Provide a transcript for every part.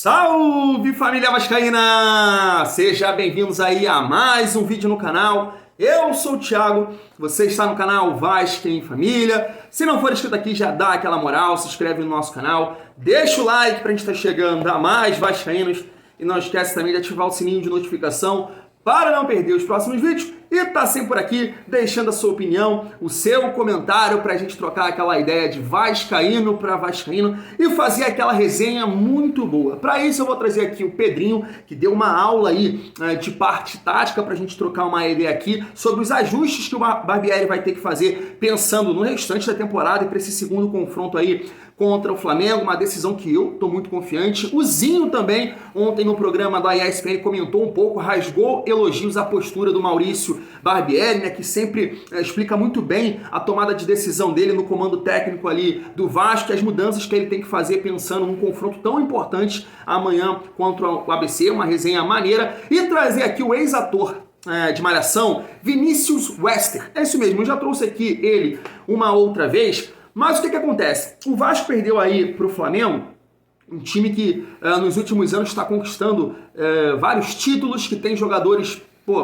Salve família vascaína! Sejam bem-vindos aí a mais um vídeo no canal. Eu sou o Thiago, você está no canal Vasco em Família. Se não for inscrito aqui, já dá aquela moral, se inscreve no nosso canal, deixa o like pra gente estar chegando a mais vascaínos e não esquece também de ativar o sininho de notificação para não perder os próximos vídeos e tá sempre por aqui deixando a sua opinião, o seu comentário pra gente trocar aquela ideia de vascaíno para vascaíno e fazer aquela resenha muito boa. Para isso eu vou trazer aqui o Pedrinho, que deu uma aula aí de parte tática pra gente trocar uma ideia aqui sobre os ajustes que o Barbieri vai ter que fazer pensando no restante da temporada e para esse segundo confronto aí contra o Flamengo, uma decisão que eu tô muito confiante. O Zinho também, ontem no programa da ESPN, comentou um pouco, rasgou elogios à postura do Maurício Barbieri, né, que sempre explica muito bem a tomada de decisão dele no comando técnico ali do Vasco, e as mudanças que ele tem que fazer pensando num confronto tão importante amanhã contra o ABC, uma resenha maneira, e trazer aqui o ex-ator de Malhação, Vinícius Wester. É isso mesmo, eu já trouxe aqui ele uma outra vez. Mas o que acontece? O Vasco perdeu aí para o Flamengo, um time que nos últimos anos está conquistando vários títulos, que tem jogadores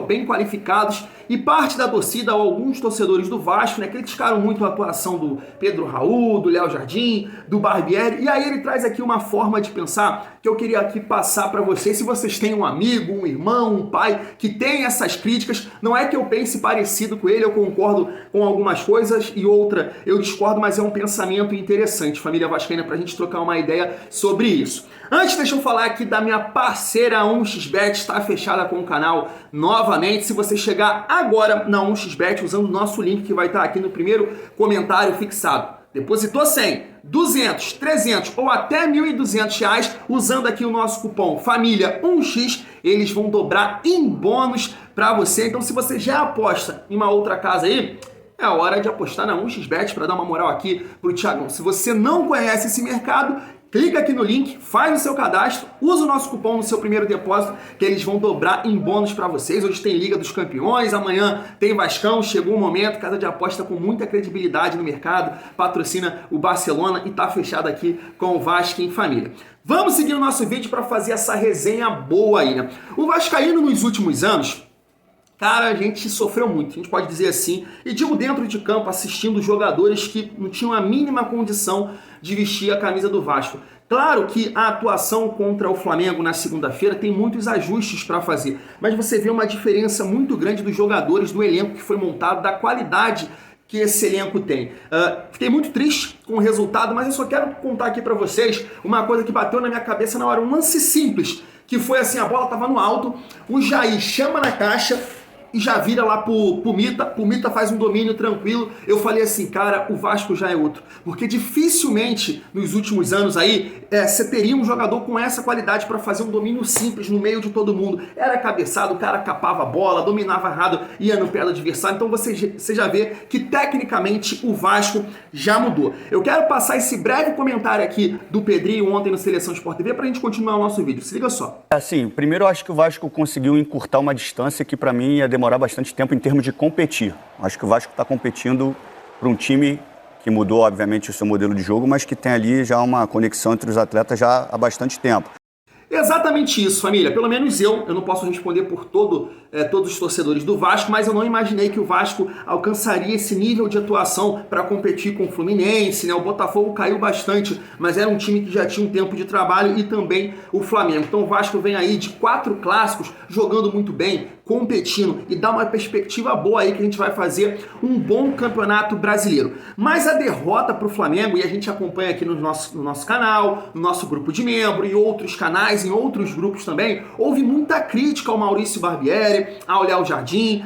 bem qualificados, e parte da torcida, ou alguns torcedores do Vasco, né, criticaram muito a atuação do Pedro Raul, do Léo Jardim, do Barbieri, e aí ele traz aqui uma forma de pensar que eu queria aqui passar para vocês. Se vocês têm um amigo, um irmão, um pai que tem essas críticas, não é que eu pense parecido com ele, eu concordo com algumas coisas e outra eu discordo, mas é um pensamento interessante, família vascaína, pra gente trocar uma ideia sobre isso. Antes, deixa eu falar aqui da minha parceira 1xBet, está fechada com o canal novamente. Se você chegar agora na 1xBet usando o nosso link que vai estar aqui no primeiro comentário fixado, depositou 100, 200, 300 ou até R$1.200 usando aqui o nosso cupom FAMILHA1x, eles vão dobrar em bônus para você. Então, se você já aposta em uma outra casa aí, é a hora de apostar na 1xBet para dar uma moral aqui pro Thiagão. Se você não conhece esse mercado, clica aqui no link, faz o seu cadastro, usa o nosso cupom no seu primeiro depósito, que eles vão dobrar em bônus para vocês. Hoje tem Liga dos Campeões, amanhã tem Vascão, chegou o momento, casa de aposta com muita credibilidade no mercado, patrocina o Barcelona e tá fechado aqui com o Vasco em Família. Vamos seguir o nosso vídeo para fazer essa resenha boa aí, né? O vascaíno nos últimos anos, cara, a gente sofreu muito, a gente pode dizer assim, e digo dentro de campo, assistindo jogadores que não tinham a mínima condição de vestir a camisa do Vasco. Claro que a atuação contra o Flamengo na segunda-feira tem muitos ajustes para fazer, mas você vê uma diferença muito grande dos jogadores, do elenco que foi montado, da qualidade que esse elenco tem. Fiquei muito triste com o resultado, mas eu só quero contar aqui para vocês uma coisa que bateu na minha cabeça na hora, um lance simples, que foi assim, a bola estava no alto, o Jair chama na caixa e já vira lá pro Mita faz um domínio tranquilo. Eu falei assim, cara, o Vasco já é outro. Porque dificilmente, nos últimos anos aí, você teria um jogador com essa qualidade para fazer um domínio simples no meio de todo mundo. Era cabeçado, o cara capava a bola, dominava errado, ia no pé do adversário. Então você já vê que tecnicamente o Vasco já mudou. Eu quero passar esse breve comentário aqui do Pedrinho ontem no Seleção Sport TV pra gente continuar o nosso vídeo. Se liga só. Assim, primeiro eu acho que o Vasco conseguiu encurtar uma distância que pra mim ia demorar bastante tempo em termos de competir. Acho que o Vasco está competindo para um time que mudou, obviamente, o seu modelo de jogo, mas que tem ali já uma conexão entre os atletas já há bastante tempo. Exatamente isso, família. Pelo menos eu não posso responder por todos os torcedores do Vasco, mas eu não imaginei que o Vasco alcançaria esse nível de atuação para competir com o Fluminense, né? O Botafogo caiu bastante, mas era um time que já tinha um tempo de trabalho, e também o Flamengo. Então o Vasco vem aí de 4 clássicos, jogando muito bem, competindo, e dá uma perspectiva boa aí que a gente vai fazer um bom campeonato brasileiro. Mas a derrota para o Flamengo, e a gente acompanha aqui no nosso canal, no nosso grupo de membro, em outros canais, em outros grupos também, houve muita crítica ao Maurício Barbieri, ao Léo Jardim,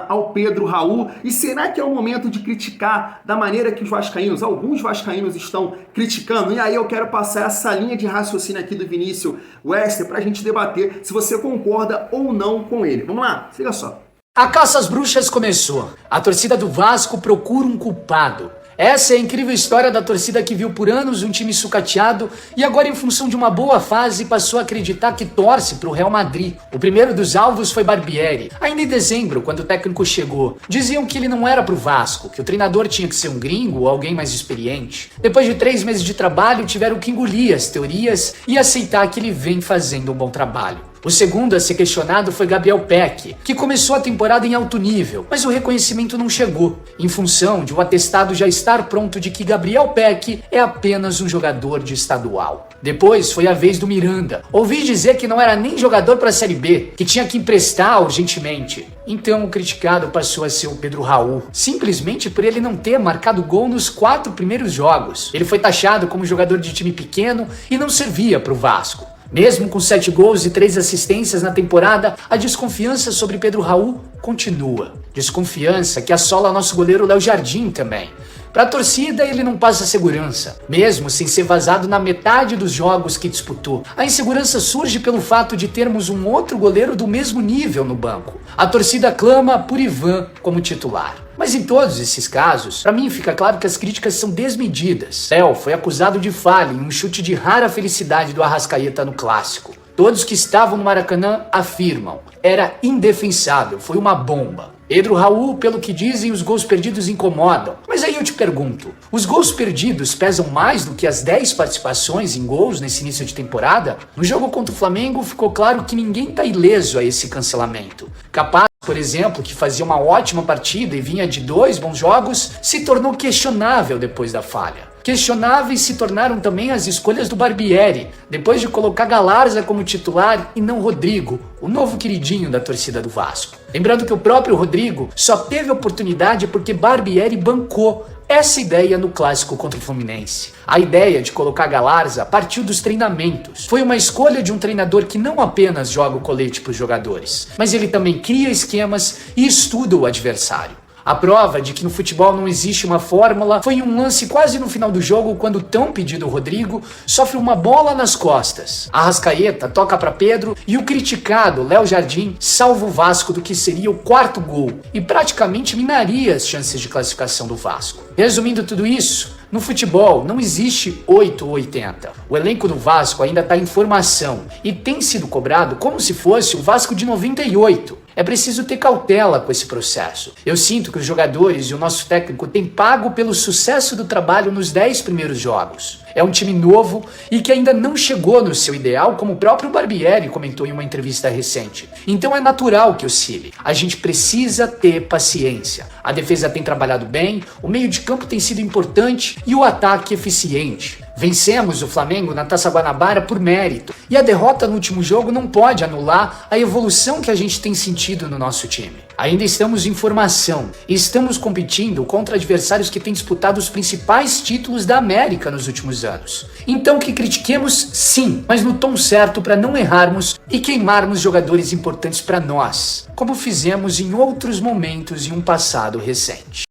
ao Pedro Raul. E será que é o momento de criticar da maneira que os vascaínos, alguns vascaínos, estão criticando? E aí eu quero passar essa linha de raciocínio aqui do Vinícius Wester pra gente debater se você concorda ou não com ele. Vamos lá, siga só. A caça às bruxas começou. A torcida do Vasco procura um culpado. Essa é a incrível história da torcida que viu por anos um time sucateado e agora, em função de uma boa fase, passou a acreditar que torce para o Real Madrid. O primeiro dos alvos foi Barbieri. Ainda em dezembro, quando o técnico chegou, diziam que ele não era para o Vasco, que o treinador tinha que ser um gringo ou alguém mais experiente. Depois de 3 meses de trabalho, tiveram que engolir as teorias e aceitar que ele vem fazendo um bom trabalho. O segundo a ser questionado foi Gabriel Peck, que começou a temporada em alto nível, mas o reconhecimento não chegou, em função de o atestado já estar pronto de que Gabriel Peck é apenas um jogador de estadual. Depois foi a vez do Miranda. Ouvi dizer que não era nem jogador para a Série B, que tinha que emprestar urgentemente. Então o criticado passou a ser o Pedro Raul, simplesmente por ele não ter marcado gol nos 4 primeiros jogos. Ele foi taxado como jogador de time pequeno e não servia para o Vasco. Mesmo com 7 gols e 3 assistências na temporada, a desconfiança sobre Pedro Raul continua. Desconfiança que assola nosso goleiro Léo Jardim também. Para a torcida, ele não passa segurança, mesmo sem ser vazado na metade dos jogos que disputou. A insegurança surge pelo fato de termos um outro goleiro do mesmo nível no banco. A torcida clama por Ivan como titular. Mas em todos esses casos, para mim fica claro que as críticas são desmedidas. Léo foi acusado de falha em um chute de rara felicidade do Arrascaeta no Clássico. Todos que estavam no Maracanã afirmam, era indefensável, foi uma bomba. Pedro Raul, pelo que dizem, os gols perdidos incomodam. Mas aí eu te pergunto, os gols perdidos pesam mais do que as 10 participações em gols nesse início de temporada? No jogo contra o Flamengo ficou claro que ninguém está ileso a esse cancelamento. Capaz, por exemplo, que fazia uma ótima partida e vinha de 2 bons jogos, se tornou questionável depois da falha. Questionáveis se tornaram também as escolhas do Barbieri, depois de colocar Galarza como titular e não Rodrigo, o novo queridinho da torcida do Vasco. Lembrando que o próprio Rodrigo só teve oportunidade porque Barbieri bancou essa ideia no Clássico contra o Fluminense. A ideia de colocar Galarza partiu dos treinamentos. Foi uma escolha de um treinador que não apenas joga o colete para os jogadores, mas ele também cria esquemas e estuda o adversário. A prova de que no futebol não existe uma fórmula foi em um lance quase no final do jogo, quando o tão pedido Rodrigo sofre uma bola nas costas. Arrascaeta toca para Pedro e o criticado Léo Jardim salva o Vasco do que seria o 4º gol e praticamente minaria as chances de classificação do Vasco. Resumindo tudo isso, no futebol não existe 8 ou 80. O elenco do Vasco ainda está em formação e tem sido cobrado como se fosse o Vasco de 98. É preciso ter cautela com esse processo. Eu sinto que os jogadores e o nosso técnico têm pago pelo sucesso do trabalho nos 10 primeiros jogos. É um time novo e que ainda não chegou no seu ideal, como o próprio Barbieri comentou em uma entrevista recente. Então é natural que oscile. A gente precisa ter paciência. A defesa tem trabalhado bem, o meio de campo tem sido importante e o ataque eficiente. Vencemos o Flamengo na Taça Guanabara por mérito, e a derrota no último jogo não pode anular a evolução que a gente tem sentido no nosso time. Ainda estamos em formação e estamos competindo contra adversários que têm disputado os principais títulos da América nos últimos anos. Então que critiquemos sim, mas no tom certo para não errarmos e queimarmos jogadores importantes para nós, como fizemos em outros momentos em um passado recente.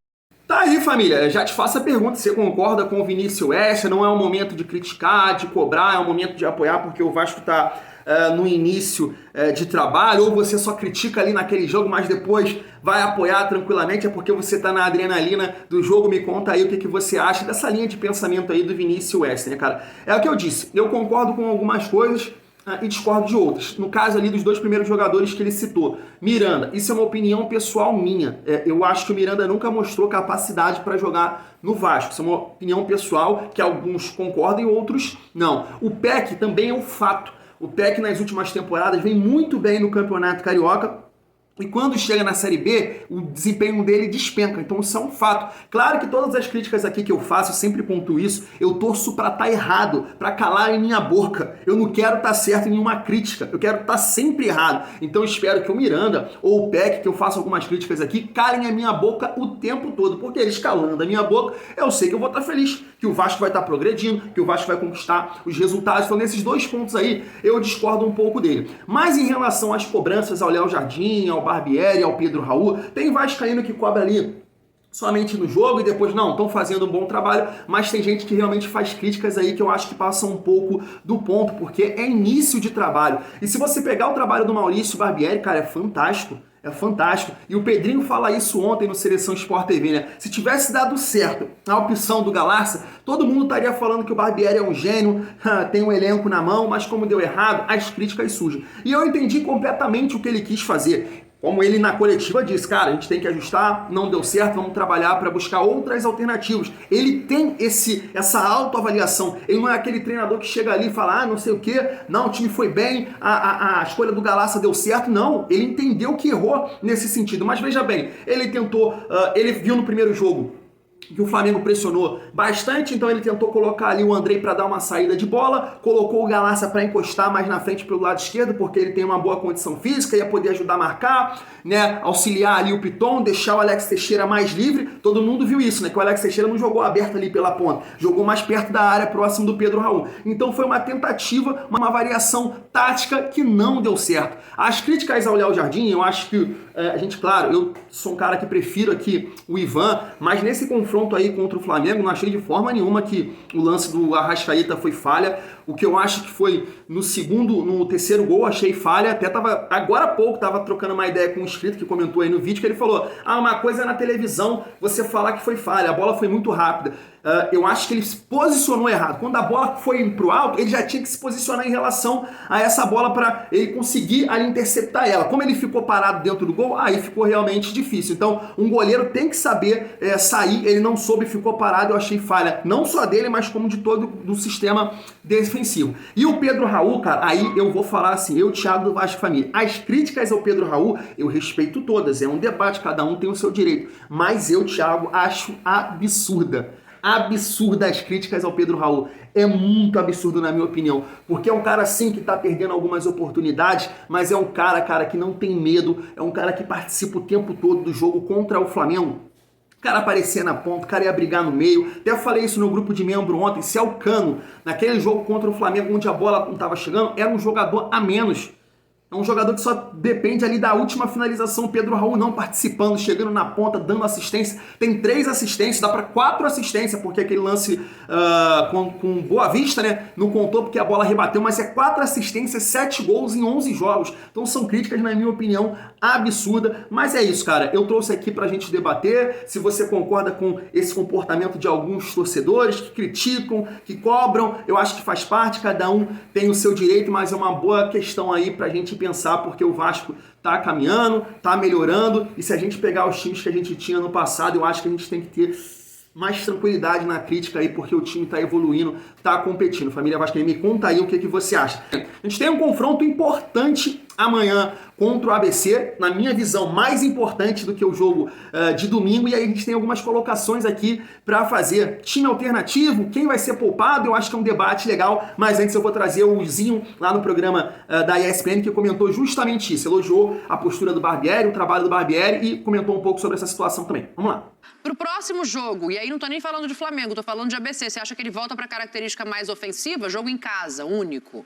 Tá aí, família, já te faço a pergunta, você concorda com o Vinícius West? Não é um momento de criticar, de cobrar, é um momento de apoiar porque o Vasco tá no início de trabalho, ou você só critica ali naquele jogo, mas depois vai apoiar tranquilamente, é porque você tá na adrenalina do jogo. Me conta aí o que você acha dessa linha de pensamento aí do Vinícius West, né, cara? É o que eu disse, eu concordo com algumas coisas e discordo de outras. No caso ali dos 2 primeiros jogadores que ele citou, Miranda, isso é uma opinião pessoal minha. Eu acho que o Miranda nunca mostrou capacidade para jogar no Vasco. Isso é uma opinião pessoal que alguns concordam e outros não. O Peck também é um fato. O Peck nas últimas temporadas vem muito bem no Campeonato Carioca. E quando chega na Série B, o desempenho dele despenca. Então isso é um fato. Claro que todas as críticas aqui que eu faço, eu sempre pontuo isso, eu torço pra estar errado, pra calar em minha boca. Eu não quero estar certo em nenhuma crítica, eu quero estar sempre errado. Então eu espero que o Miranda ou o Peck, que eu faço algumas críticas aqui, calem a minha boca o tempo todo. Porque eles calando a minha boca, eu sei que eu vou estar feliz, que o Vasco vai estar progredindo, que o Vasco vai conquistar os resultados. Então nesses 2 pontos aí, eu discordo um pouco dele. Mas em relação às cobranças ao Léo Jardim, ao Barbieri, ao Pedro Raul, tem vascaíno que cobra ali somente no jogo e depois não, estão fazendo um bom trabalho, mas tem gente que realmente faz críticas aí que eu acho que passam um pouco do ponto, porque é início de trabalho. E se você pegar o trabalho do Maurício Barbieri, cara, é fantástico. É fantástico. E o Pedrinho fala isso ontem no Seleção Sport TV, né? Se tivesse dado certo a opção do Galarça, todo mundo estaria falando que o Barbieri é um gênio, tem um elenco na mão, mas como deu errado, as críticas surgem. E eu entendi completamente o que ele quis fazer. Como ele na coletiva disse, cara, a gente tem que ajustar, não deu certo, vamos trabalhar para buscar outras alternativas. Ele tem essa autoavaliação. Ele não é aquele treinador que chega ali e fala, não sei o quê, não, o time foi bem, a escolha do Galarça deu certo. Não, ele entendeu que errou nesse sentido. Mas veja bem, ele tentou, ele viu no primeiro jogo que o Flamengo pressionou bastante, então ele tentou colocar ali o Andrei para dar uma saída de bola, colocou o Galarça para encostar mais na frente pelo lado esquerdo, porque ele tem uma boa condição física, ia poder ajudar a marcar, né, auxiliar ali o Piton, deixar o Alex Teixeira mais livre. Todo mundo viu isso, né, que o Alex Teixeira não jogou aberto ali pela ponta, jogou mais perto da área, próximo do Pedro Raul. Então foi uma tentativa, uma variação tática que não deu certo. As críticas ao Léo Jardim, eu acho que a gente, claro, eu sou um cara que prefiro aqui o Ivan, mas nesse confronto aí contra o Flamengo, não achei de forma nenhuma que o lance do Arrascaeta foi falha. O que eu acho que foi no terceiro gol, achei falha. Até tava, agora há pouco, tava trocando uma ideia com um inscrito que comentou aí no vídeo, que ele falou, uma coisa é na televisão você falar que foi falha, a bola foi muito rápida. Eu acho que ele se posicionou errado. Quando a bola foi pro alto, ele já tinha que se posicionar em relação a essa bola para ele conseguir ali interceptar ela. Como ele ficou parado dentro do gol, aí ficou realmente difícil. Então, um goleiro tem que saber sair. Ele não soube, ficou parado. Eu achei falha, não só dele, mas como de todo do sistema defensivo. E o Pedro Raul, cara, aí eu vou falar assim, eu, Thiago do Vasco Família, as críticas ao Pedro Raul, eu respeito todas. É um debate, cada um tem o seu direito. Mas eu, Thiago, acho absurda as críticas ao Pedro Raul. É muito absurdo, na minha opinião, porque é um cara sim que tá perdendo algumas oportunidades, mas é um cara que não tem medo, é um cara que participa o tempo todo do jogo contra o Flamengo. O cara aparecia na ponta, o cara ia brigar no meio. Até falei isso no grupo de membro ontem, se é o Cano, naquele jogo contra o Flamengo, onde a bola não estava chegando, era um jogador a menos. É um jogador que só depende ali da última finalização. O Pedro Raul não participando, chegando na ponta, dando assistência. Tem 3 assistências, dá para 4 assistências, porque aquele lance com Boa Vista, né? Não contou porque a bola rebateu, mas é 4 assistências, 7 gols em 11 jogos. Então são críticas, na minha opinião, absurda. Mas é isso, cara. Eu trouxe aqui pra gente debater. Se você concorda com esse comportamento de alguns torcedores que criticam, que cobram, eu acho que faz parte, cada um tem o seu direito, mas é uma boa questão aí pra gente pensar, porque o Vasco tá caminhando, tá melhorando, e se a gente pegar os times que a gente tinha no passado, eu acho que a gente tem que ter mais tranquilidade na crítica aí, porque o time tá evoluindo, tá competindo. Família Vascaína, me conta aí o que você acha. A gente tem um confronto importante amanhã contra o ABC, na minha visão, mais importante do que o jogo de domingo, e aí a gente tem algumas colocações aqui para fazer. Time alternativo, quem vai ser poupado, eu acho que é um debate legal, mas antes eu vou trazer o Zinho lá no programa da ESPN, que comentou justamente isso, elogiou a postura do Barbieri, o trabalho do Barbieri, e comentou um pouco sobre essa situação também. Vamos lá. Pro próximo jogo, e aí não tô nem falando de Flamengo, tô falando de ABC, você acha que ele volta pra característica mais ofensiva? Jogo em casa, único?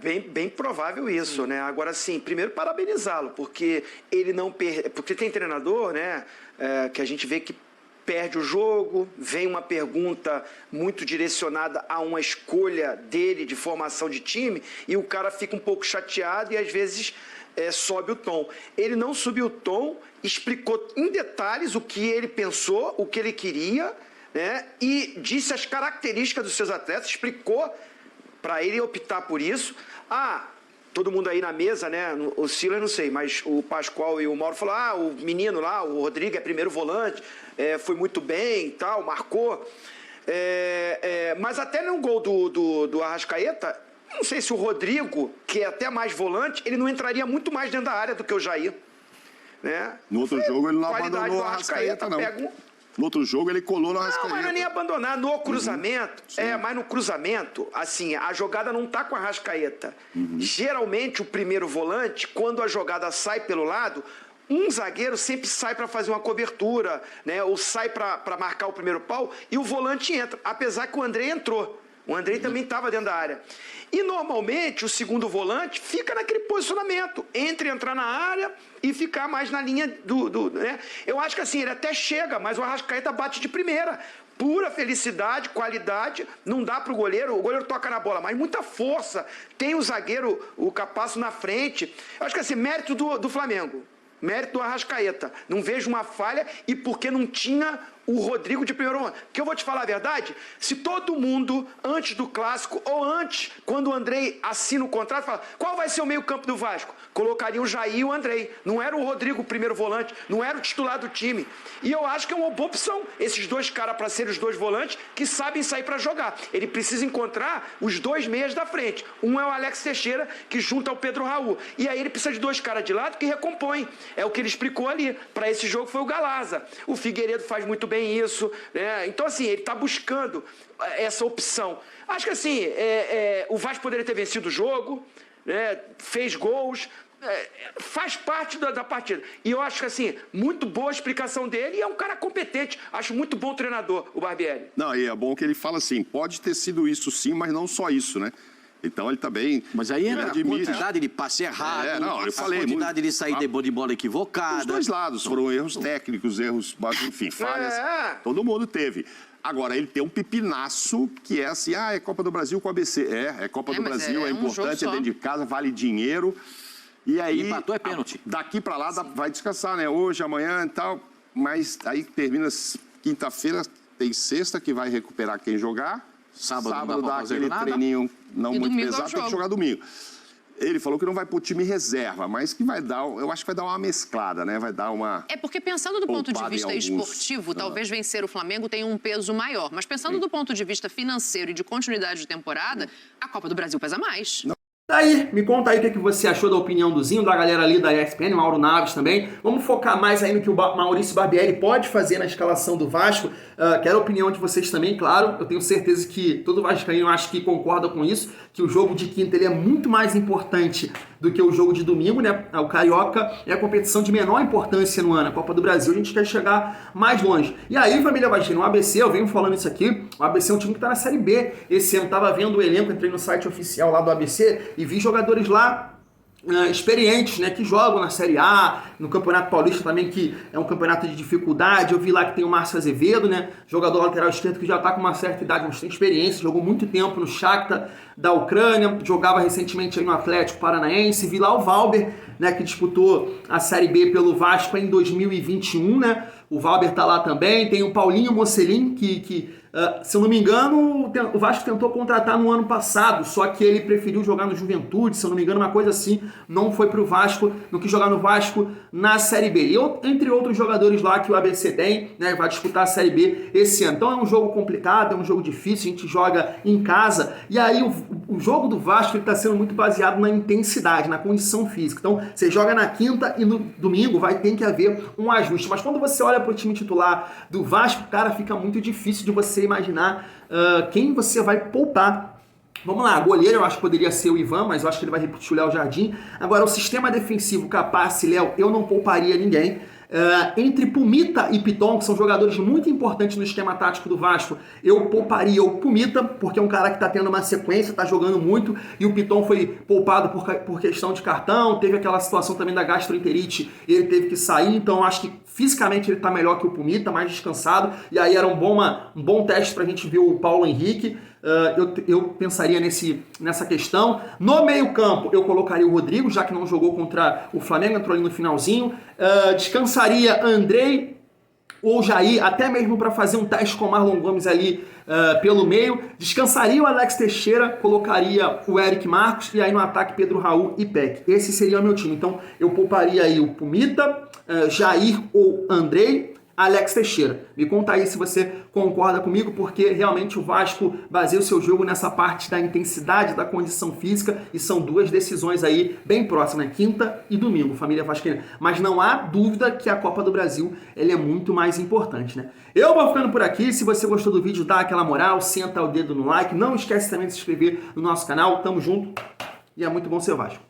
Bem provável isso, né? Agora sim, primeiro parabenizá-lo, porque ele não porque tem treinador, né, que a gente vê que perde o jogo, vem uma pergunta muito direcionada a uma escolha dele de formação de time e o cara fica um pouco chateado e às vezes sobe o tom. Ele não subiu o tom, explicou em detalhes o que ele pensou, o que ele queria, né, e disse as características dos seus atletas, explicou para ele optar por isso. Todo mundo aí na mesa, né? O Silas não sei, mas o Pascoal e o Mauro falaram, o menino lá, o Rodrigo é primeiro volante, foi muito bem e tal, marcou. Mas até no gol do Arrascaeta, não sei se o Rodrigo, que é até mais volante, ele não entraria muito mais dentro da área do que o Jair. Né? No outro jogo ele não abandonou o Arrascaeta, não. No outro jogo ele colou no Arrascaeta. Não, mas não é nem abandonar. No cruzamento, mas no cruzamento, assim, a jogada não tá com a Arrascaeta. Geralmente o primeiro volante, quando a jogada sai pelo lado, um zagueiro sempre sai para fazer uma cobertura, né? Ou sai para marcar o primeiro pau e o volante entra. Apesar que o Andrei entrou. O Andrei também estava dentro da área. E normalmente o segundo volante fica naquele posicionamento, entre entrar na área e ficar mais na linha né? Eu acho que assim, ele até chega, mas o Arrascaeta bate de primeira. pura felicidade, qualidade, não dá para o goleiro toca na bola, mas muita força, tem o zagueiro, o Capasso na frente. Eu acho que assim, mérito do Flamengo, mérito do Arrascaeta, não vejo uma falha e porque não tinha o Rodrigo de primeiro momento. Porque eu vou te falar a verdade, se todo mundo, antes do Clássico, ou antes, quando o Andrei assina o contrato, fala, qual vai ser o meio campo do Vasco? Colocaria o Jair e o Andrei. Não era o Rodrigo o primeiro volante, não era o titular do time. E eu acho que é uma boa opção, esses dois caras para serem os dois volantes que sabem sair para jogar. Ele precisa encontrar os dois meias da frente. Um é o Alex Teixeira, que junta ao Pedro Raul. E aí ele precisa de dois caras de lado que recompõem. É o que ele explicou ali. Para esse jogo foi o Galaza. O Figueiredo faz muito bem isso, né? Então assim, ele está buscando essa opção. Acho que assim, o Vasco poderia ter vencido o jogo, né? Fez gols, faz parte da partida. E eu acho que assim, muito boa a explicação dele e é um cara competente. Acho muito bom treinador, o Barbieri. Não, e é bom que ele fala assim, pode ter sido isso sim, mas não só isso, né? Então ele também... Mas aí a quantidade de passe errado, quantidade de sair de bola equivocada. Os dois lados foram erros técnicos, erros, enfim, falhas. Todo mundo teve. Agora, ele tem um pepinaço que é assim, é Copa do Brasil com a ABC. É Copa do Brasil, é importante, é dentro de casa, vale dinheiro. E aí... Empatou é pênalti. Daqui pra lá vai descansar, né? Hoje, amanhã e tal. Mas aí termina quinta-feira, tem sexta que vai recuperar quem jogar. Sábado dá aquele treininho não muito pesado, tem que jogar domingo. Ele falou que não vai pôr time reserva, mas que vai dar, eu acho que vai dar uma mesclada, né? Vai dar uma... É porque pensando do ponto de vista esportivo, talvez vencer o Flamengo tenha um peso maior. Mas pensando do ponto de vista financeiro e de continuidade de temporada, a Copa do Brasil pesa mais. Daí, me conta aí o que você achou da opinião do Zinho, da galera ali da ESPN, Mauro Naves também. Vamos focar mais aí no que o Maurício Barbieri pode fazer na escalação do Vasco. Quero a opinião de vocês também, claro. Eu tenho certeza que todo vascaíno acho que concorda com isso, que o jogo de quinta ele é muito mais importante do que o jogo de domingo, né? O Carioca é a competição de menor importância no ano. A Copa do Brasil a gente quer chegar mais longe. E aí, família vascaína, o ABC, eu venho falando isso aqui, o ABC é um time que tá na Série B. Esse ano tava vendo o elenco, entrei no site oficial lá do ABC e vi jogadores lá experientes, né, que jogam na Série A, no Campeonato Paulista também, que é um campeonato de dificuldade. Eu vi lá que tem o Márcio Azevedo, né, jogador lateral esquerdo que já está com uma certa idade, mas tem experiência, jogou muito tempo no Shakhtar da Ucrânia, jogava recentemente aí no Atlético Paranaense. Vi lá o Valber, né, que disputou a Série B pelo Vasco em 2021, né, o Valber tá lá também. Tem o Paulinho Mocelin, que se eu não me engano, o Vasco tentou contratar no ano passado, só que ele preferiu jogar no Juventude, se eu não me engano, uma coisa assim, não foi pro Vasco, não quis jogar no Vasco na Série B. E entre outros jogadores lá que o ABC tem, né, vai disputar a Série B esse ano. Então é um jogo complicado, é um jogo difícil, a gente joga em casa, e aí o jogo do Vasco está sendo muito baseado na intensidade, na condição física. Então você joga na quinta e no domingo vai ter que haver um ajuste. Mas quando você olha pro time titular do Vasco, cara, fica muito difícil de você imaginar quem você vai poupar. Vamos lá, goleiro eu acho que poderia ser o Ivan, mas eu acho que ele vai repetir o Léo Jardim. Agora, o sistema defensivo, Capasso e Léo, eu não pouparia ninguém. Entre Pumita e Piton, que são jogadores muito importantes no esquema tático do Vasco, eu pouparia o Pumita, porque é um cara que está tendo uma sequência, está jogando muito, e o Piton foi poupado por questão de cartão, teve aquela situação também da gastroenterite, ele teve que sair, então acho que fisicamente ele está melhor que o Pumita, mais descansado, e aí era um bom teste para a gente ver o Paulo Henrique. Eu pensaria nessa questão. No meio campo eu colocaria o Rodrigo, já que não jogou contra o Flamengo, entrou ali no finalzinho. Descansaria Andrei ou Jair, até mesmo para fazer um teste com o Marlon Gomes ali pelo meio. Descansaria o Alex Teixeira, colocaria o Eric Marcos, e aí no ataque Pedro Raul e Peck. Esse seria o meu time. Então eu pouparia aí o Pumita, Jair ou Andrei, Alex Teixeira. Me conta aí se você concorda comigo, porque realmente o Vasco baseia o seu jogo nessa parte da intensidade, da condição física, e são duas decisões aí bem próximas, né? Quinta e domingo, família vascaína. Mas não há dúvida que a Copa do Brasil ela é muito mais importante, né? Eu vou ficando por aqui. Se você gostou do vídeo, dá aquela moral, senta o dedo no like. Não esquece também de se inscrever no nosso canal. Tamo junto e é muito bom ser Vasco.